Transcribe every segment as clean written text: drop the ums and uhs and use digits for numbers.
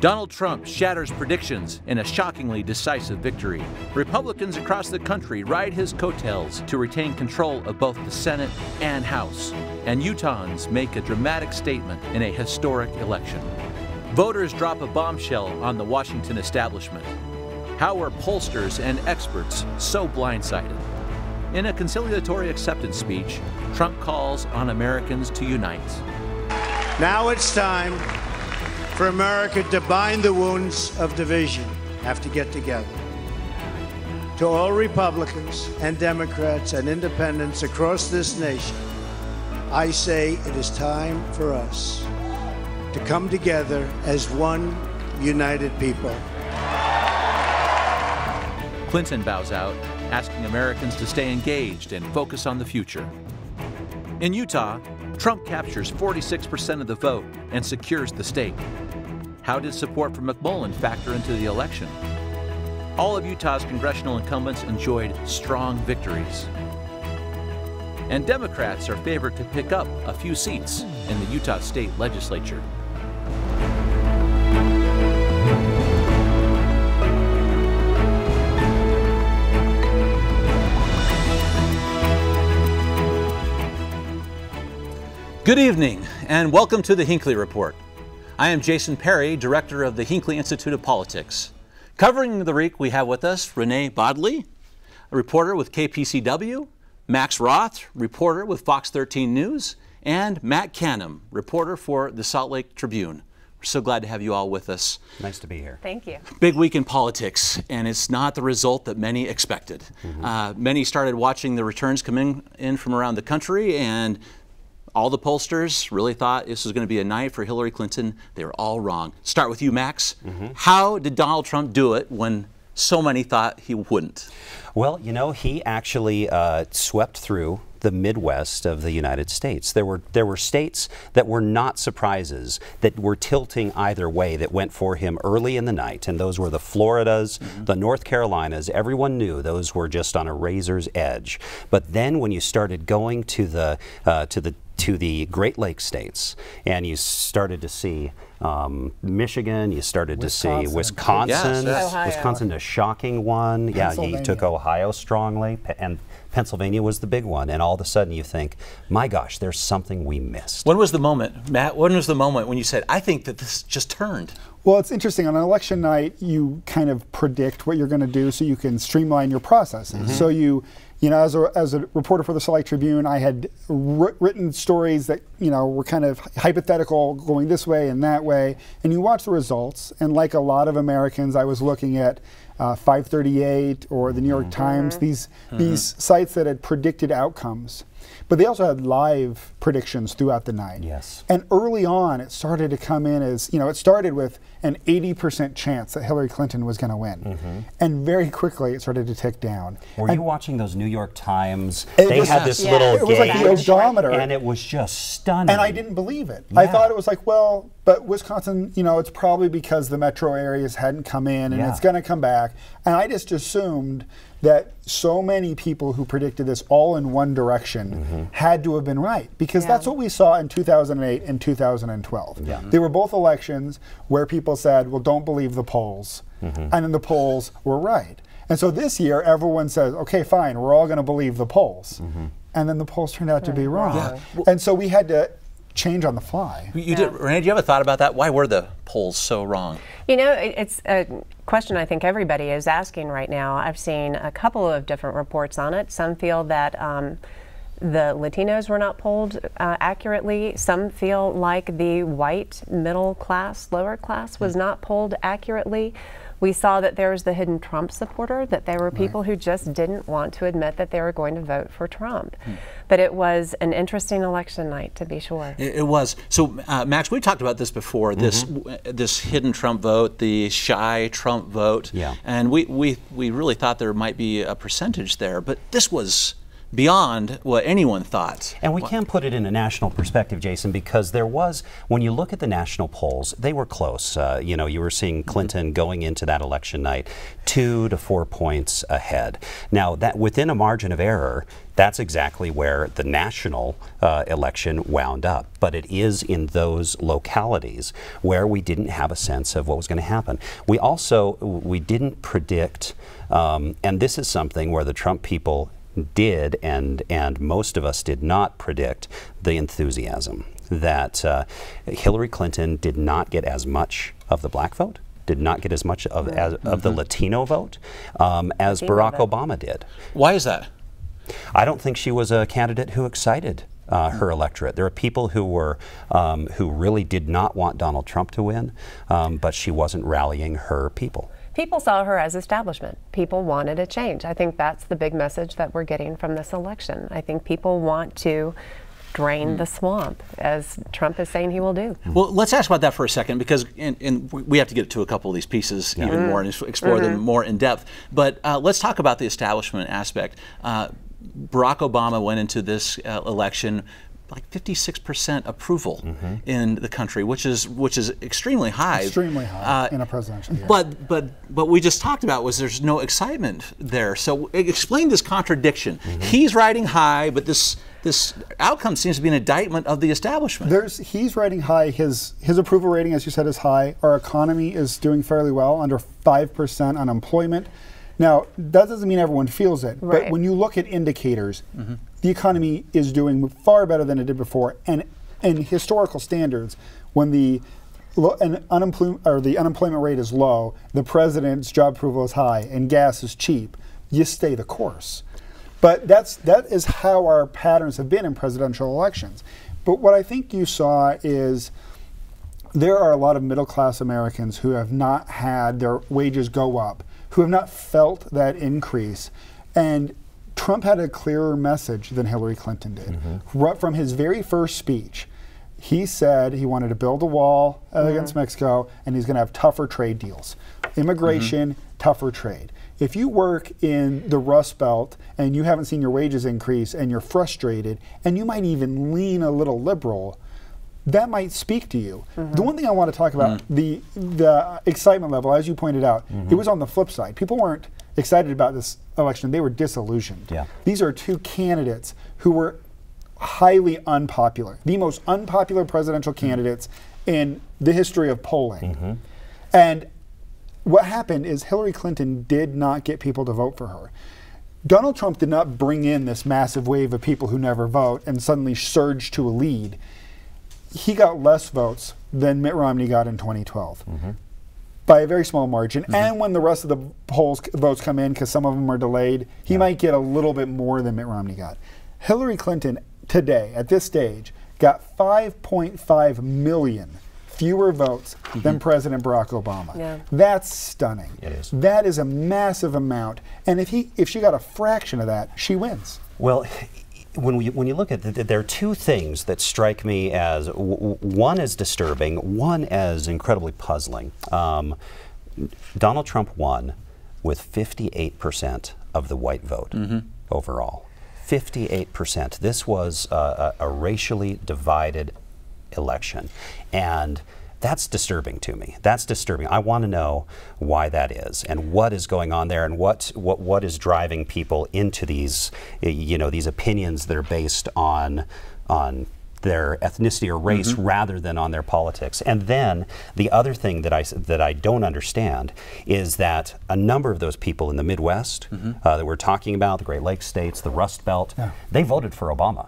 Donald Trump shatters predictions in a shockingly decisive victory. Republicans across the country ride his coattails to retain control of both the Senate and House. And Utahns make a dramatic statement in a historic election. Voters drop a bombshell on the Washington establishment. How were pollsters and experts so blindsided? In a conciliatory acceptance speech, Trump calls on Americans to unite. Now it's time for America to bind the wounds of division, have to get together. To all Republicans and Democrats and independents across this nation, I say it is time for us to come together as one united people. Clinton bows out, asking Americans to stay engaged and focus on the future. In Utah, Trump captures 46% of the vote and secures the state. How did support for McMullen factor into the election? All of Utah's congressional incumbents enjoyed strong victories. And Democrats are favored to pick up a few seats in the Utah state legislature. Good evening, and welcome to the Hinckley Report. I am Jason Perry, director of the Hinckley Institute of Politics. Covering the week, we have with us Renee Bodley, a reporter with KPCW, Max Roth, reporter with Fox 13 News, and Matt Canham, reporter for the Salt Lake Tribune. We're so glad to have you all with us. Nice to be here. Thank you. Big week in politics, and it's not the result that many expected. Many started watching the returns come in from around the country, and all the pollsters really thought this was going to be a night for Hillary Clinton. They were all wrong. Start with you, Max. How did Donald Trump do it when so many thought he wouldn't? Well, you know, he actually swept through the Midwest of the United States. There were states that were not surprises, that were tilting either way, that went for him early in the night, and those were the Floridas, the North Carolinas. Everyone knew those were just on a razor's edge. But then when you started going to the Great Lakes states, and you started to see Michigan, you started to see Wisconsin. Yes. Wisconsin, a shocking one. Yeah, he took Ohio strongly, and Pennsylvania was the big one. And all of a sudden you think, my gosh, there's something we missed. When was the moment, Matt? When was the moment when you said, I think that this just turned? Well, it's interesting. On an election night, you kind of predict what you're going to do so you can streamline your processes. So you know, as a reporter for the Salt Lake Tribune, I had written stories that, you know, were kind of hypothetical, going this way and that way. And you watch the results, and like a lot of Americans, I was looking at 538 or the New York Times, these sites that had predicted outcomes. But they also had live predictions throughout the night. Yes. And early on, it started to come in as, you know, it started with an 80% chance that Hillary Clinton was going to win. And very quickly, it started to tick down. Were you watching those New York Times? They had this little it was like the odometer. And it was just stunning. And I didn't believe it. I thought it was like, well, but Wisconsin, you know, it's probably because the metro areas hadn't come in, and it's going to come back. And I just assumed that so many people who predicted this all in one direction had to have been right, because that's what we saw in 2008 and 2012. They were both elections where people said, well, don't believe the polls, and then the polls were right. And so this year, everyone says, okay, fine, we're all going to believe the polls. And then the polls turned out to be wrong. And so we had to change on the fly. You did, Renee, do you have a thought about that? Why were the polls so wrong? You know, it's a question I think everybody is asking right now. I've seen a couple of different reports on it. Some feel that the Latinos were not polled accurately. Some feel like the white middle class, lower class was not polled accurately. We saw that there was the hidden Trump supporter, that there were people who just didn't want to admit that they were going to vote for Trump. But it was an interesting election night, to be sure. It was. So, Max, we've talked about this before, this hidden Trump vote, the shy Trump vote. And we really thought there might be a percentage there, but this was beyond what anyone thought. And we can put it in a national perspective, Jason, because there was, when you look at the national polls, they were close. You know, you were seeing Clinton going into that election night 2 to 4 points ahead. Now, that within a margin of error, that's exactly where the national election wound up. But it is in those localities where we didn't have a sense of what was going to happen. We didn't predict, and this is something where the Trump people did, and most of us did not predict the enthusiasm that Hillary Clinton did not get as much of the black vote, did not get as much of the Latino vote as Barack Obama did. Why is that? I don't think she was a candidate who excited her electorate. There are people who really did not want Donald Trump to win, but she wasn't rallying her people. People saw her as establishment. People wanted a change. I think that's the big message that we're getting from this election. I think people want to drain the swamp, as Trump is saying he will do. Well, let's ask about that for a second, because we have to get to a couple of these pieces even more and explore them more in depth. But let's talk about the establishment aspect. Barack Obama went into this election like 56% approval in the country, which is extremely high. Extremely high in a presidential year. But we just talked about was there's no excitement there. So explain this contradiction. He's riding high, but this outcome seems to be an indictment of the establishment. He's riding high. His approval rating, as you said, is high. Our economy is doing fairly well, under 5% unemployment. Now, that doesn't mean everyone feels it, but when you look at indicators, the economy is doing far better than it did before. And in historical standards, when the unemployment rate is low, the president's job approval is high, and gas is cheap, you stay the course. But that is how our patterns have been in presidential elections. But what I think you saw is there are a lot of middle-class Americans who have not had their wages go up, who have not felt that increase. And Trump had a clearer message than Hillary Clinton did. Right from his very first speech, he said he wanted to build a wall against Mexico, and he's going to have tougher trade deals. Immigration, tougher trade. If you work in the Rust Belt and you haven't seen your wages increase and you're frustrated, and you might even lean a little liberal, that might speak to you. The one thing I want to talk about, the excitement level, as you pointed out, it was on the flip side. People weren't excited about this election, they were disillusioned. These are two candidates who were highly unpopular, the most unpopular presidential candidates in the history of polling. And what happened is Hillary Clinton did not get people to vote for her. Donald Trump did not bring in this massive wave of people who never vote and suddenly surge to a lead. He got less votes than Mitt Romney got in 2012 by a very small margin. And when the rest of the votes come in, because some of them are delayed, he might get a little bit more than Mitt Romney got. Hillary Clinton today, at this stage, got 5.5 million fewer votes than President Barack Obama. That's stunning. It is. That is a massive amount. And if she got a fraction of that, she wins. Well, when you look at it, there are two things that strike me as one as disturbing, one as incredibly puzzling. Donald Trump won with 58% of the white vote overall. 58%. This was a racially divided election, and that's disturbing to me. That's disturbing. I want to know why that is, and what is going on there, and what is driving people into these, these opinions that are based on their ethnicity or race rather than on their politics. And then the other thing that I don't understand is that a number of those people in the Midwest that we're talking about, the Great Lakes states, the Rust Belt, they voted for Obama.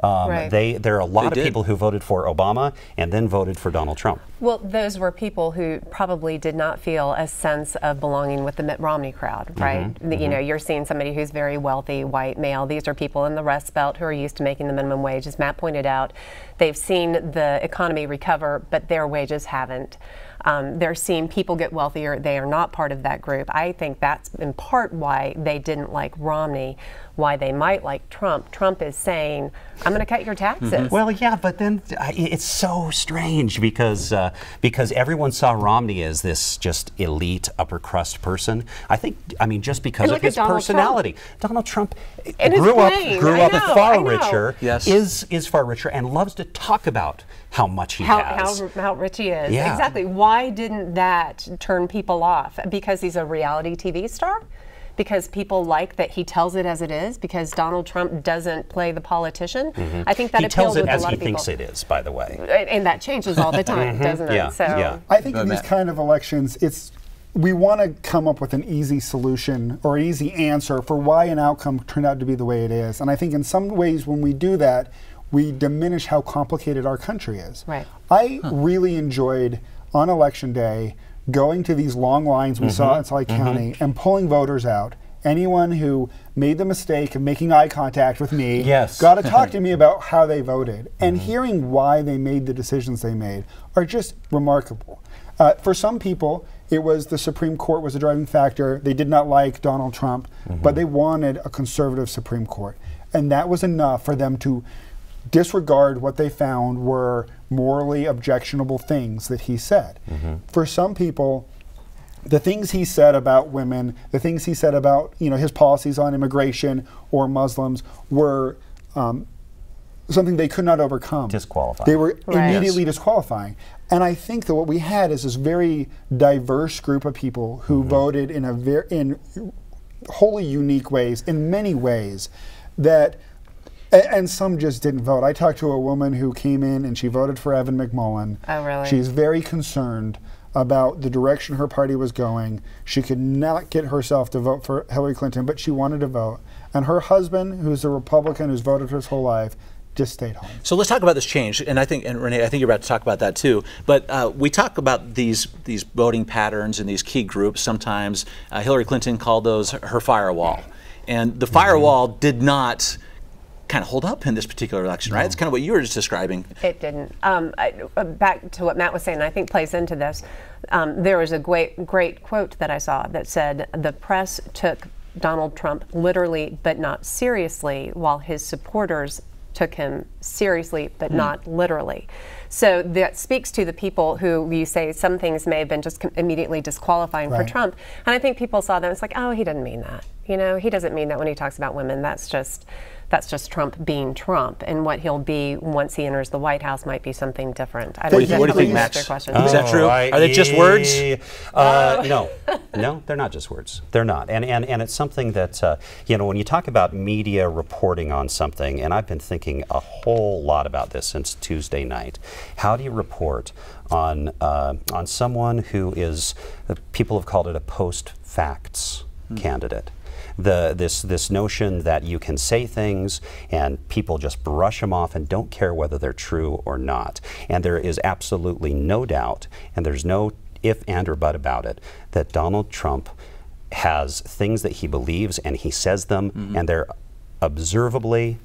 There are a lot of people who voted for Obama and then voted for Donald Trump. Well, those were people who probably did not feel a sense of belonging with the Mitt Romney crowd, right? You know, you're seeing somebody who's very wealthy, white male. These are people in the Rust Belt who are used to making the minimum wage. As Matt pointed out, they've seen the economy recover, but their wages haven't. They're seeing people get wealthier. They are not part of that group. I think that's in part why they didn't like Romney, why they might like Trump. Trump is saying, I'm going to cut your taxes. Well, yeah, but then it's so strange because everyone saw Romney as this just elite upper crust person. I mean, just because of his personality. Donald Trump grew up far richer, is far richer, and loves to talk about how much he has. How rich he is. Yeah. Exactly. Why didn't that turn people off? Because he's a reality TV star? Because people like that he tells it as it is? Because Donald Trump doesn't play the politician? I think that appeals with a lot of people. He tells it as he thinks it is, by the way. And that changes all the time, doesn't it? Yeah. So Yeah. I think in these kind of elections, we want to come up with an easy solution or easy answer for why an outcome turned out to be the way it is. And I think in some ways when we do that, we diminish how complicated our country is. Right. I really enjoyed on Election Day going to these long lines we saw in Salt Lake County and pulling voters out. Anyone who made the mistake of making eye contact with me got to talk to me about how they voted. And hearing why they made the decisions they made are just remarkable. For some people, it was the Supreme Court was a driving factor. They did not like Donald Trump, but they wanted a conservative Supreme Court. And that was enough for them to disregard what they found were morally objectionable things that he said. For some people, the things he said about women, the things he said about his policies on immigration or Muslims were something they could not overcome. Disqualifying. They were immediately disqualifying. And I think that what we had is this very diverse group of people who voted in in wholly unique ways, in many ways, that. And some just didn't vote. I talked to a woman who came in and she voted for Evan McMullen. Oh, really? She's very concerned about the direction her party was going. She could not get herself to vote for Hillary Clinton, but she wanted to vote. And her husband, who's a Republican who's voted his whole life, just stayed home. So let's talk about this change, and Renee, I think you're about to talk about that too. But we talk about these voting patterns and these key groups. Sometimes Hillary Clinton called those her firewall, and the firewall did not kind of hold up in this particular election, right? It's kind of what you were just describing. It didn't. Back to what Matt was saying, I think plays into this. There was a great quote that I saw that said, the press took Donald Trump literally but not seriously, while his supporters took him seriously but not literally. So that speaks to the people who you say some things may have been just immediately disqualifying for Trump. And I think people saw that and it's like, oh, he didn't mean that. He doesn't mean that when he talks about women. That's just Trump being Trump, and what he'll be once he enters the White House might be something different. What do you think, Max? Is that true? Are they just words? No, they're not just words. They're not, and it's something that when you talk about media reporting on something, and I've been thinking a whole lot about this since Tuesday night. How do you report on someone who is? People have called it a post-facts candidate. This notion that you can say things and people just brush them off and don't care whether they're true or not. And there is absolutely no doubt, and there's no if and or but about it, that Donald Trump has things that he believes and he says them, and they're observably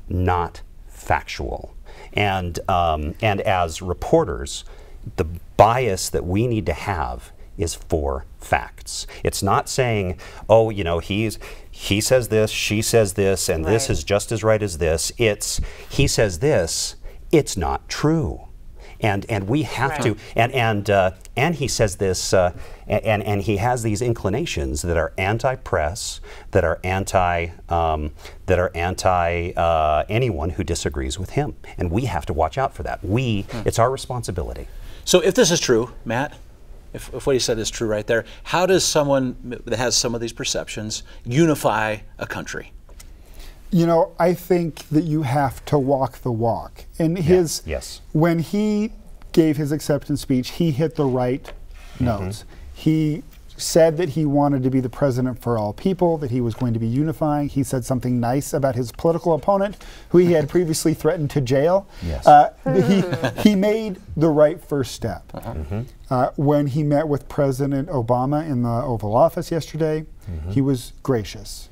not factual. And as reporters, the bias that we need to have is for facts. It's not saying, oh, he says this, she says this, and this is just as right as this. It's he says this, it's not true. And we have to, and he says this, and he has these inclinations that are anti-press, that are anti anyone who disagrees with him, and we have to watch out for that. It's our responsibility. So if this is true, Matt, if what he said is true right there, how does someone that has some of these perceptions unify a country? I think that you have to walk the walk. And when he gave his acceptance speech, he hit the right notes. He said that he wanted to be the president for all people, that he was going to be unifying. He said something nice about his political opponent, who he had previously threatened to jail. He made the right first step. When he met with President Obama in the Oval Office yesterday, he was gracious.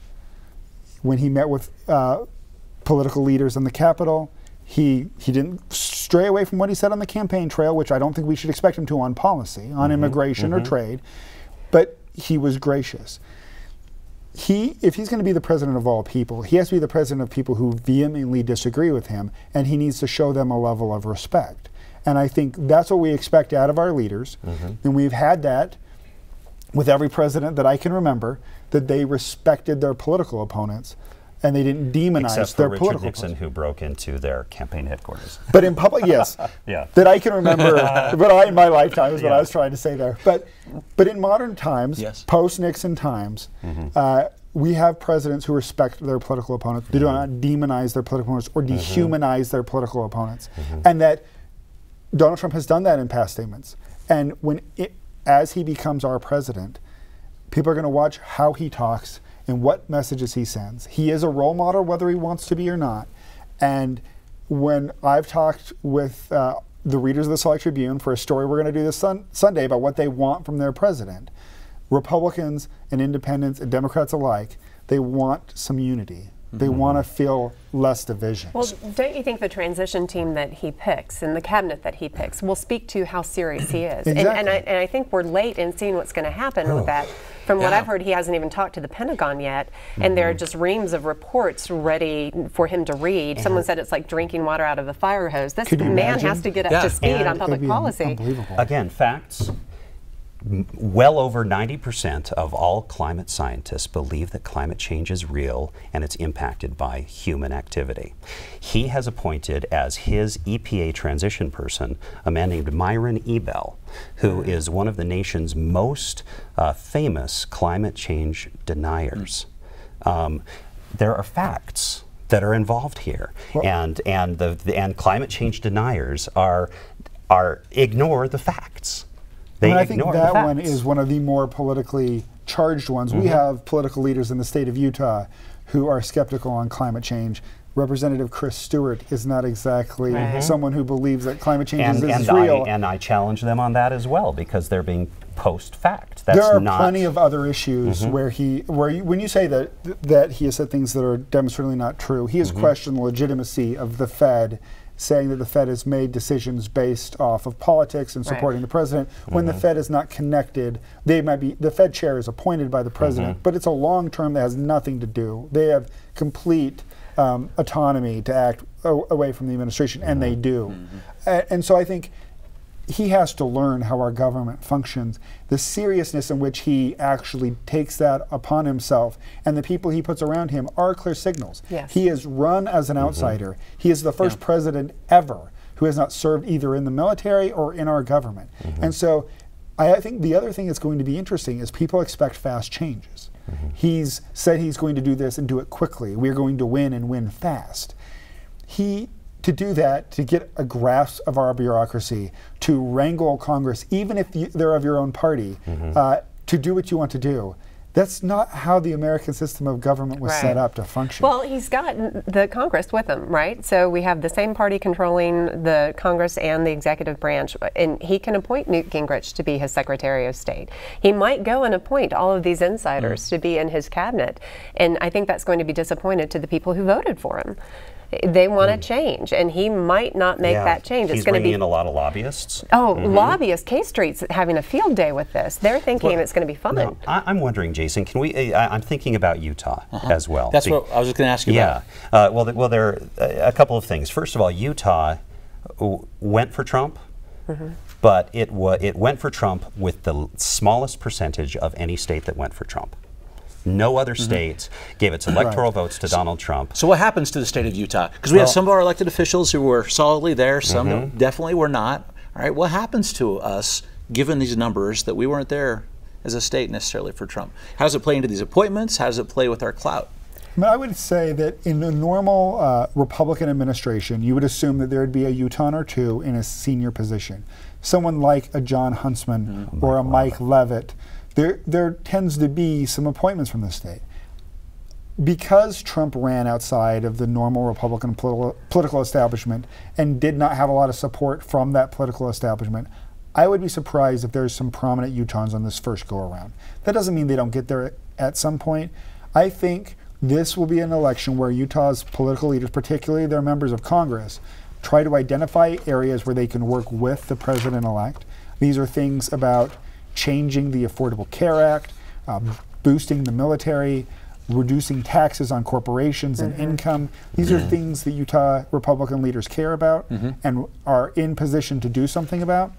When he met with political leaders in the Capitol, he didn't stray away from what he said on the campaign trail, which I don't think we should expect him to on policy, on immigration or trade, but he was gracious. If he's going to be the president of all people, he has to be the president of people who vehemently disagree with him, and he needs to show them a level of respect. And I think that's what we expect out of our leaders, and we've had that with every president that I can remember, that they respected their political opponents and they didn't demonize Except their for political Richard Nixon, opponents. who broke into their campaign headquarters. But in public, yes. Yeah. That I can remember, but in my lifetime is what I was trying to say there. But in modern times, post-Nixon times, we have presidents who respect their political opponents. They do not demonize their political opponents or dehumanize their political opponents. And that Donald Trump has done that in past statements. And as he becomes our president, people are going to watch how he talks and what messages he sends. He is a role model, whether he wants to be or not. And when I've talked with the readers of the Salt Lake Tribune for a story we're going to do this Sunday about what they want from their president, Republicans and independents and Democrats alike, they want some unity. They want to feel less division. Well, don't you think the transition team that he picks and the cabinet that he picks will speak to how serious he is? Exactly. And I think we're late in seeing what's going to happen with that. From what I've heard, he hasn't even talked to the Pentagon yet, and there are just reams of reports ready for him to read. Someone said it's like drinking water out of a fire hose. This man has to get up to speed on public policy. Unbelievable. Again, facts. Well over 90% of all climate scientists believe that climate change is real and it's impacted by human activity. He has appointed as his EPA transition person a man named Myron Ebell, who is one of the nation's most famous climate change deniers. There are facts that are involved here, and climate change deniers ignore the facts. I think that one is one of the more politically charged ones. We have political leaders in the state of Utah who are skeptical on climate change. Representative Chris Stewart is not exactly someone who believes that climate change is real. And I challenge them on that as well, because they're being post-fact. There are plenty of other issues where when you say that he has said things that are demonstrably not true, he has questioned the legitimacy of the Fed, saying that the Fed has made decisions based off of politics and supporting the president, when the Fed is not connected. The Fed chair is appointed by the president, but it's a long term that has nothing to do. They have complete autonomy to act away from the administration, and they do. And so I think he has to learn how our government functions, the seriousness in which he actually takes that upon himself, and the people he puts around him are clear signals. He is run as an outsider. He is the first president ever who has not served either in the military or in our government. And so I think the other thing that's going to be interesting is people expect fast changes. He's said he's going to do this and do it quickly. We're going to win and win fast. To do that, to get a grasp of our bureaucracy, to wrangle Congress, even if they're of your own party, to do what you want to do. That's not how the American system of government was set up to function. Well, he's got the Congress with him, right? So we have the same party controlling the Congress and the executive branch, and he can appoint Newt Gingrich to be his Secretary of State. He might go and appoint all of these insiders to be in his cabinet, and I think that's going to be disappointed to the people who voted for him. They want a change, and he might not make that change. He's bringing in a lot of lobbyists. Oh, lobbyists. K Street's having a field day with this. They're thinking it's going to be fun. No, I'm wondering, Jason, can we? I'm thinking about Utah as well. That's what I was just going to ask you about. Well, there are a couple of things. First of all, Utah went for Trump, but it went for Trump with the smallest percentage of any state that went for Trump. No other state gave its electoral votes to Donald Trump. So what happens to the state of Utah? Because we have some of our elected officials who were solidly there, some definitely were not. All right, what happens to us given these numbers that we weren't there as a state necessarily for Trump? How does it play into these appointments? How does it play with our clout? I would say that in a normal Republican administration, you would assume that there would be a Utah or two in a senior position. Someone like a John Huntsman or a Mike Leavitt. There tends to be some appointments from the state. Because Trump ran outside of the normal Republican political establishment and did not have a lot of support from that political establishment, I would be surprised if there's some prominent Utahns on this first go-around. That doesn't mean they don't get there at some point. I think this will be an election where Utah's political leaders, particularly their members of Congress, try to identify areas where they can work with the president-elect. These are things about changing the Affordable Care Act, boosting the military, reducing taxes on corporations and income. These are things that Utah Republican leaders care about and are in position to do something about,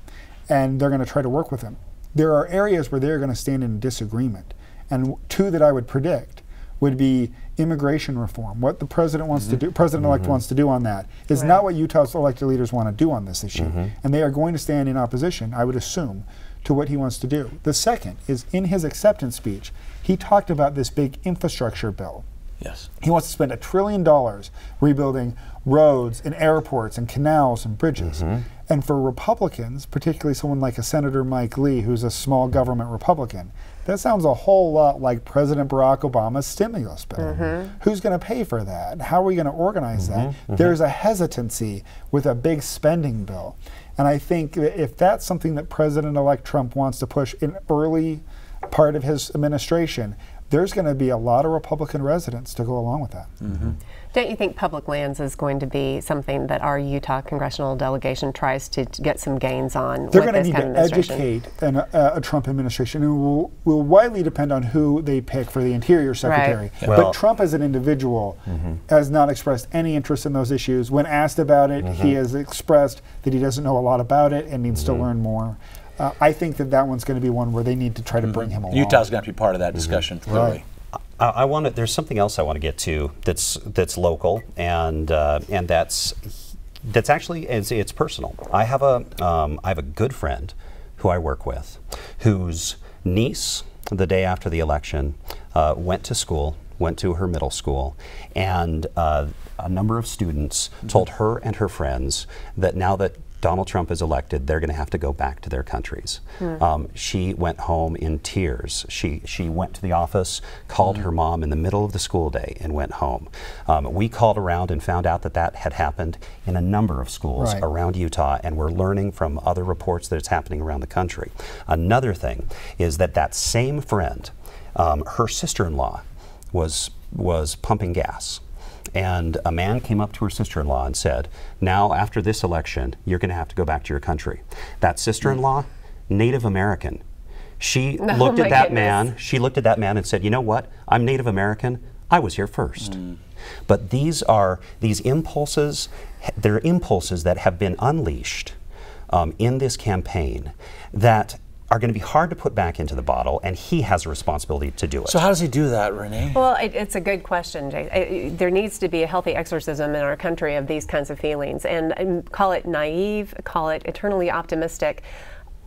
and they're going to try to work with them. There are areas where they're going to stand in disagreement, and two that I would predict would be immigration reform. What the president wants to do, president-elect wants to do on that is not what Utah's elected leaders want to do on this issue. And they are going to stand in opposition, I would assume, to what he wants to do. The second is, in his acceptance speech, he talked about this big infrastructure bill. Yes. He wants to spend $1 trillion rebuilding roads and airports and canals and bridges. And for Republicans, particularly someone like a Senator Mike Lee, who's a small government Republican, that sounds a whole lot like President Barack Obama's stimulus bill. Who's going to pay for that? How are we going to organize that? There's a hesitancy with a big spending bill. And I think that if that's something that President-elect Trump wants to push in early part of his administration, there's going to be a lot of Republican residents to go along with that. Don't you think public lands is going to be something that our Utah congressional delegation tries to get some gains on? They're going to need to educate a Trump administration, and will widely depend on who they pick for the Interior Secretary. Right. Well, but Trump as an individual has not expressed any interest in those issues. When asked about it, he has expressed that he doesn't know a lot about it and needs to learn more. I think that that one's going to be one where they need to try to bring him along. Utah's going to have to be part of that discussion, clearly. I want to. There's something else I want to get to that's local, and that's actually it's personal. I have a good friend who I work with, whose niece, the day after the election, went to her middle school, and a number of students told her and her friends that now that Donald Trump is elected, they're going to have to go back to their countries. She went home in tears. She went to the office, called her mom in the middle of the school day, and went home. We called around and found out that that had happened in a number of schools around Utah, and we're learning from other reports that it's happening around the country. Another thing is that same friend, her sister-in-law was pumping gas. And a man came up to her sister-in-law and said, now after this election, you're going to have to go back to your country. That sister-in-law, Native American. She looked at that man, and said, you know what, I'm Native American, I was here first. But these impulses, they're impulses that have been unleashed in this campaign that are going to be hard to put back into the bottle, and he has a responsibility to do it. So how does he do that, Renee? Well, it's a good question, Jay. There needs to be a healthy exorcism in our country of these kinds of feelings, and call it naive, call it eternally optimistic.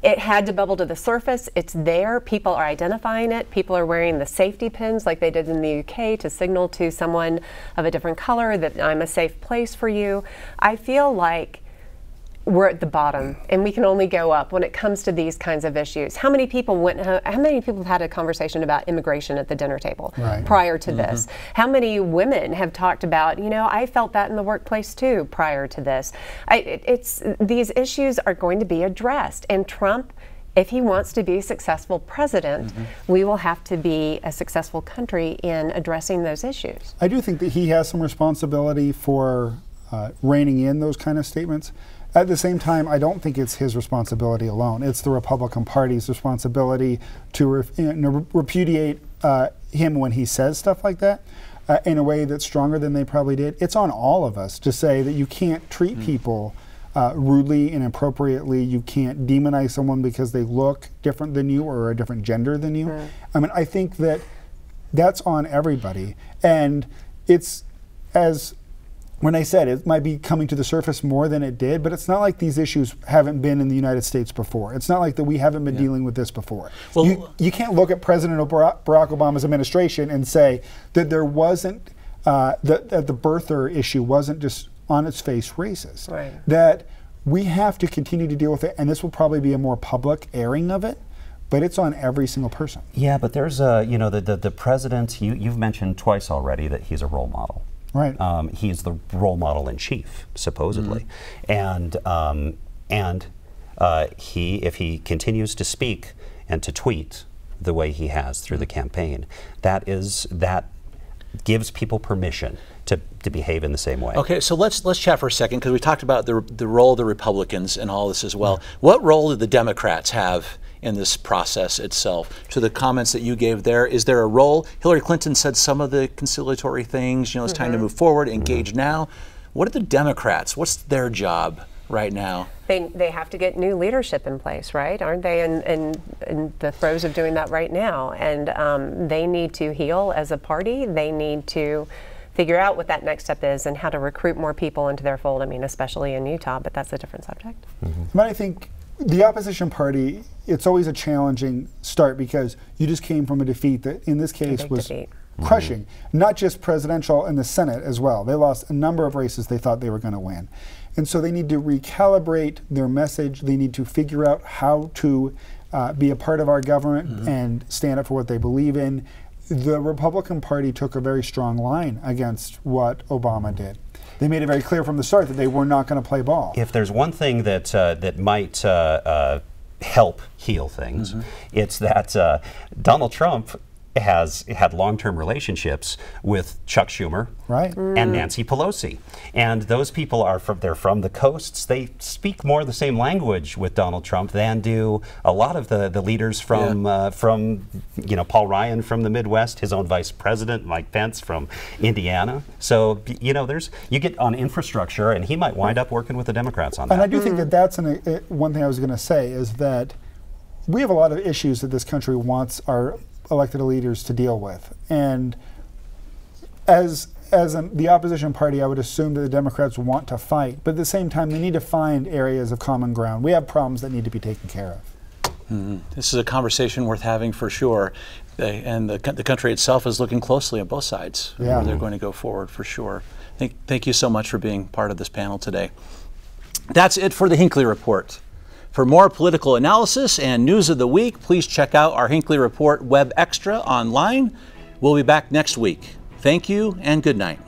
It had to bubble to the surface. It's there. People are identifying it. People are wearing the safety pins like they did in the UK to signal to someone of a different color that I'm a safe place for you. I feel like we're at the bottom, and we can only go up when it comes to these kinds of issues. How many people have had a conversation about immigration at the dinner table prior to this? How many women have talked about, you know, I felt that in the workplace too prior to this? These issues are going to be addressed, and Trump, if he wants to be a successful president, we will have to be a successful country in addressing those issues. I do think that he has some responsibility for reining in those kind of statements. At the same time, I don't think it's his responsibility alone. It's the Republican Party's responsibility to repudiate him when he says stuff like that in a way that's stronger than they probably did. It's on all of us to say that you can't treat people rudely and inappropriately. You can't demonize someone because they look different than you or a different gender than you. I mean, I think that that's on everybody. And it's, as when I said, it might be coming to the surface more than it did, but it's not like these issues haven't been in the United States before. It's not like that we haven't been dealing with this before. Well, you can't look at President Barack Obama's administration and say that there wasn't, that the birther issue wasn't just on its face racist. That we have to continue to deal with it, and this will probably be a more public airing of it, but it's on every single person. Yeah, but there's you know, the president, you've mentioned twice already that he's a role model. He's the role model in chief, supposedly, and if he continues to speak and to tweet the way he has through the campaign, that gives people permission to behave in the same way. Okay, so let's chat for a second, because we talked about the role of the Republicans and all this as well. What role did the Democrats have in this process itself? To the comments that you gave there, is there a role? Hillary Clinton said some of the conciliatory things, it's time to move forward, engage now. What are the Democrats? What's their job right now? They have to get new leadership in place, right? Aren't they in the throes of doing that right now? And they need to heal as a party. They need to figure out what that next step is and how to recruit more people into their fold. I mean, especially in Utah, but that's a different subject. But I think the opposition party, it's always a challenging start, because you just came from a defeat that in this case was crushing, not just presidential and the Senate as well. They lost a number of races they thought they were going to win. And so they need to recalibrate their message. They need to figure out how to be a part of our government and stand up for what they believe in. The Republican Party took a very strong line against what Obama did. They made it very clear from the start that they were not going to play ball. If there's one thing that that might help heal things, it's that Donald Trump has had long-term relationships with Chuck Schumer and Nancy Pelosi, and those people are they're from the coasts. They speak more the same language with Donald Trump than do a lot of the leaders from Paul Ryan from the Midwest, his own vice president Mike Pence from Indiana. So there's you get on infrastructure, and he might wind up working with the Democrats on that. And I do think that that's one thing I was going to say is that we have a lot of issues that this country wants our elected leaders to deal with, and as the opposition party, I would assume that the Democrats want to fight, but at the same time they need to find areas of common ground. We have problems that need to be taken care of. This is a conversation worth having for sure, and the country itself is looking closely at both sides where they're going to go forward for sure. Thank you so much for being part of this panel today. That's it for the Hinckley Report. For more political analysis and news of the week, please check out our Hinckley Report Web Extra online. We'll be back next week. Thank you and good night.